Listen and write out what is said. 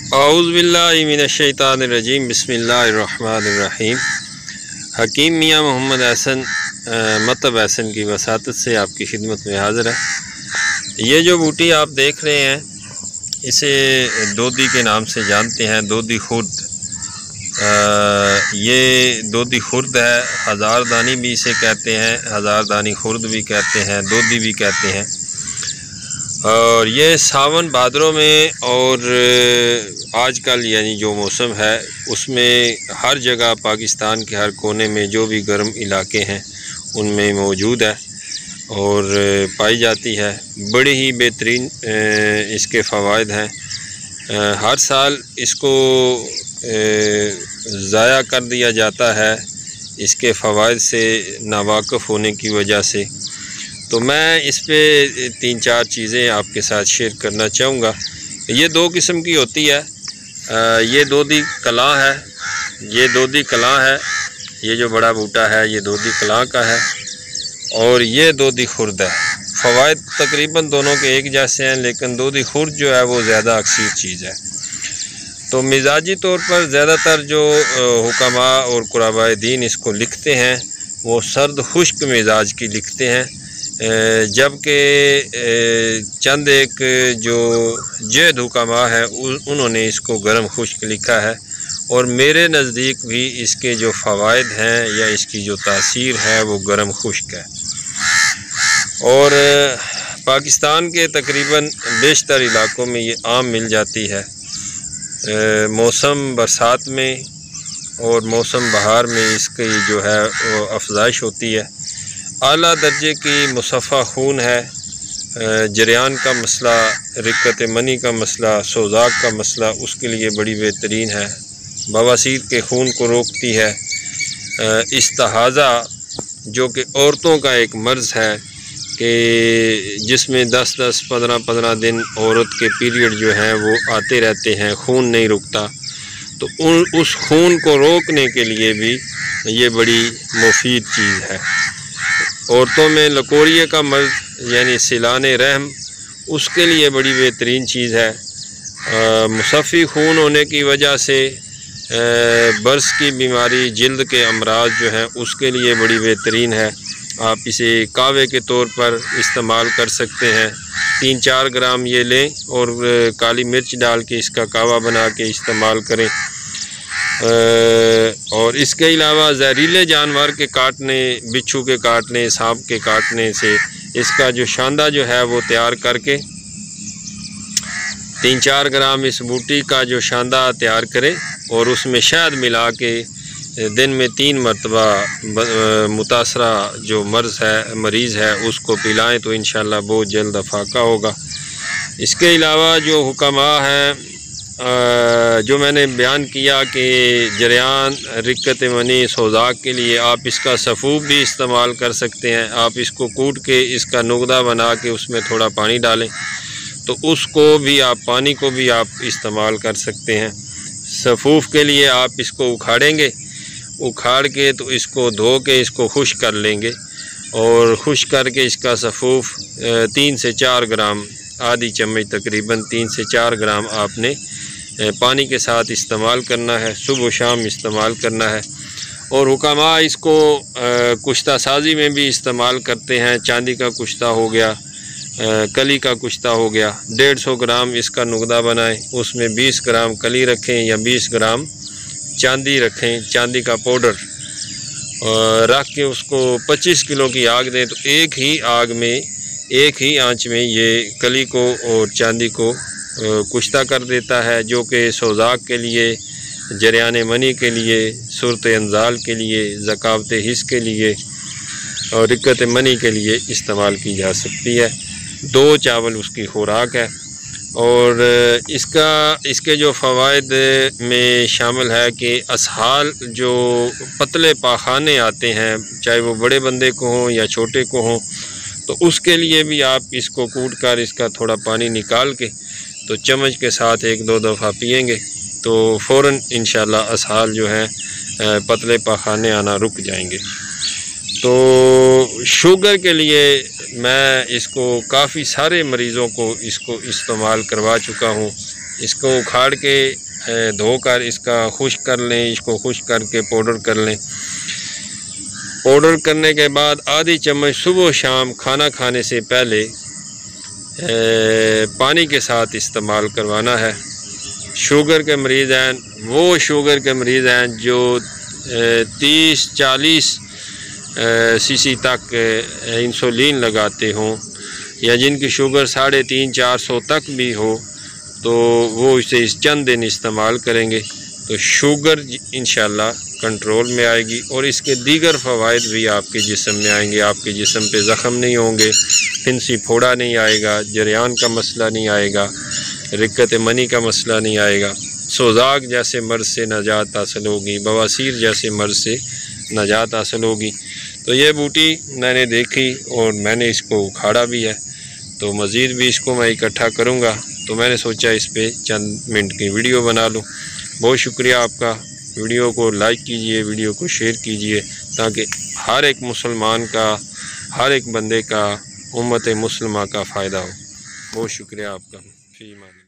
औज़ु बिल्लाहि मिनश्शैतानिर्रजीम बिस्मिल्लाहिर्रहमानिर्रहीम। हकीम मियाँ मोहम्मद हसन मतब हसन की वसातत से आपकी खिदमत में हाज़िर है। ये जो बूटी आप देख रहे हैं इसे दोदी के नाम से जानते हैं, दोदी खुर्द। ये दोदी खुर्द है, हज़ारदानी भी इसे कहते हैं, हज़ारदानी खुर्द भी कहते हैं, दोदी भी कहते हैं। और ये सावन भादरों में और आजकल यानी जो मौसम है उसमें हर जगह पाकिस्तान के हर कोने में जो भी गर्म इलाके हैं उनमें मौजूद है और पाई जाती है। बड़े ही बेहतरीन इसके फ़वाइद हैं। हर साल इसको ज़ाया कर दिया जाता है इसके फ़वाइद से नावाकिफ़ होने की वजह से। तो मैं इस पे 3-4 चीज़ें आपके साथ शेयर करना चाहूँगा। ये 2 किस्म की होती है। ये दोदी कलां है, ये दोदी कलां है, ये जो बड़ा बूटा है ये दोदी कलां का है और ये दोदी खुर्द है। फ़वाइद तकरीबन दोनों के एक जैसे हैं, लेकिन दोदी खुर्द जो है वो ज़्यादा अक्सर चीज़ है। तो मिजाजी तौर पर ज़्यादातर जो हुक्मा और कुराबाए दीन इसको लिखते हैं वो सर्द खुश्क मिजाज की लिखते हैं, जबकि चंद एक जो जैद हुक्मा है उन्होंने इसको गर्म खुश्क लिखा है। और मेरे नज़दीक भी इसके जो फ़वाइद हैं या इसकी जो तासीर है वो गर्म खुश्क है। और पाकिस्तान के तकरीबन बेशतर इलाक़ों में ये आम मिल जाती है। मौसम बरसात में और मौसम बहार में इसकी जो है वो अफजाइश होती है। आला दर्जे की मुसफ़ा खून है, जरियान का मसला, रिक्कत मनी का मसला, सोज़ाक का मसला उसके लिए बड़ी बेहतरीन है। बवासीर के खून को रोकती है। इस्तिहाज़ा जो कि औरतों का एक मर्ज़ है कि जिसमें 10-10, 15-15 दिन औरत के पीरियड जो हैं वो आते रहते हैं, खून नहीं रुकता, तो उस खून को रोकने के लिए भी ये बड़ी मुफीद चीज़ है। औरतों में लकोरिए का मर्ज़ यानी सिलाने रहम उसके लिए बड़ी बेहतरीन चीज़ है। मुसफ़ी खून होने की वजह से बर्स की बीमारी, जिल्द के अमराज जो हैं उसके लिए बड़ी बेहतरीन है। आप इसे कावे के तौर पर इस्तेमाल कर सकते हैं। 3-4 ग्राम ये लें और काली मिर्च डाल के इसका कावा बना के इस्तेमाल करें। और इसके अलावा जहरीले जानवर के काटने, बिच्छू के काटने, सांप के काटने से इसका जो शांदा जो है वो तैयार करके 3-4 ग्राम इस बूटी का जो शांदा तैयार करें और उसमें शहद मिला के दिन में 3 मरतबा मुतासरा जो मरीज़ है उसको पिलाएं तो इंशाअल्लाह बहुत जल्द अफाका होगा। इसके अलावा जो हुक्मा हैं जो मैंने बयान किया कि जरियान, रिक्कत मनी, सोज़ाक के लिए आप इसका सफ़ूफ भी इस्तेमाल कर सकते हैं। आप इसको कूट के इसका नुगदा बना के उसमें थोड़ा पानी डालें तो उसको भी आप, पानी को भी आप इस्तेमाल कर सकते हैं। सफ़ूफ के लिए आप इसको उखाड़ेंगे, उखाड़ के तो इसको धो के इसको खुश्क कर लेंगे और खुश्क करके इसका सफ़ूफ 3 से 4 ग्राम, आधी चम्मच तकरीबन 3 से 4 ग्राम आपने पानी के साथ इस्तेमाल करना है, सुबह शाम इस्तेमाल करना है। और हुक्मा इसको कुश्ता साजी में भी इस्तेमाल करते हैं। चांदी का कुश्ता हो गया, कली का कुश्ता हो गया। 150 ग्राम इसका नुगदा बनाएं, उसमें 20 ग्राम कली रखें या 20 ग्राम चांदी रखें, चांदी का पाउडर रख के उसको 25 किलो की आग दें तो एक ही आग में, एक ही आंच में ये कली को और चांदी को कुश्ता कर देता है, जो कि सोज़ाक के लिए, जरियान मनी के लिए, सूरत अंजाल के लिए, ज़कावत हिस्स के लिए और रिक्कत मनी के लिए इस्तेमाल की जा सकती है। 2 चावल उसकी खुराक है। और इसके जो फ़वाइद में शामिल है कि असहाल जो पतले पाखाने आते हैं, चाहे वो बड़े बंदे को हों या छोटे को हों, तो उसके लिए भी आप इसको कूट कर इसका थोड़ा पानी निकाल के तो चम्मच के साथ 1-2 दफ़ा पिएंगे तो फ़ौरन इंशाअल्लाह असहाल जो है पतले पाखाने आना रुक जाएंगे। तो शुगर के लिए मैं इसको काफ़ी सारे मरीज़ों को इसको इस्तेमाल करवा चुका हूँ। इसको उखाड़ के धोकर इसका खुश्क कर लें। इसको खुश्क करके पाउडर कर लें। पाउडर करने के बाद आधी चम्मच सुबह शाम खाना खाने से पहले पानी के साथ इस्तेमाल करवाना है। शुगर के मरीज़ हैं, वो शुगर के मरीज़ हैं जो 30-40 सीसी तक इंसुलिन लगाते हों, या जिनकी शुगर 350-400 तक भी हो, तो वो इसे इस चंद दिन इस्तेमाल करेंगे तो शुगर इंशाल्लाह कंट्रोल में आएगी और इसके दीगर फ़वाइद भी आपके जिस्म में आएंगे। आपके जिस्म पे ज़ख़म नहीं होंगे, फिंसी फोड़ा नहीं आएगा, जरियान का मसला नहीं आएगा, रिक्कत मनी का मसला नहीं आएगा, सोजाक जैसे मर्ज़ से निजात हासिल होगी, बवासीर जैसे मर्ज़ से निजात हासिल होगी। तो ये बूटी मैंने देखी और मैंने इसको उखाड़ा भी है, तो मज़ीद भी इसको मैं इकट्ठा करूँगा। तो मैंने सोचा इस पर चंद मिनट की वीडियो बना लूँ। बहुत शुक्रिया आपका। वीडियो को लाइक कीजिए, वीडियो को शेयर कीजिए, ताकि हर एक मुसलमान का, हर एक बंदे का, उम्मत मुस्लिमा का फ़ायदा हो। बहुत शुक्रिया आपका। फी मान।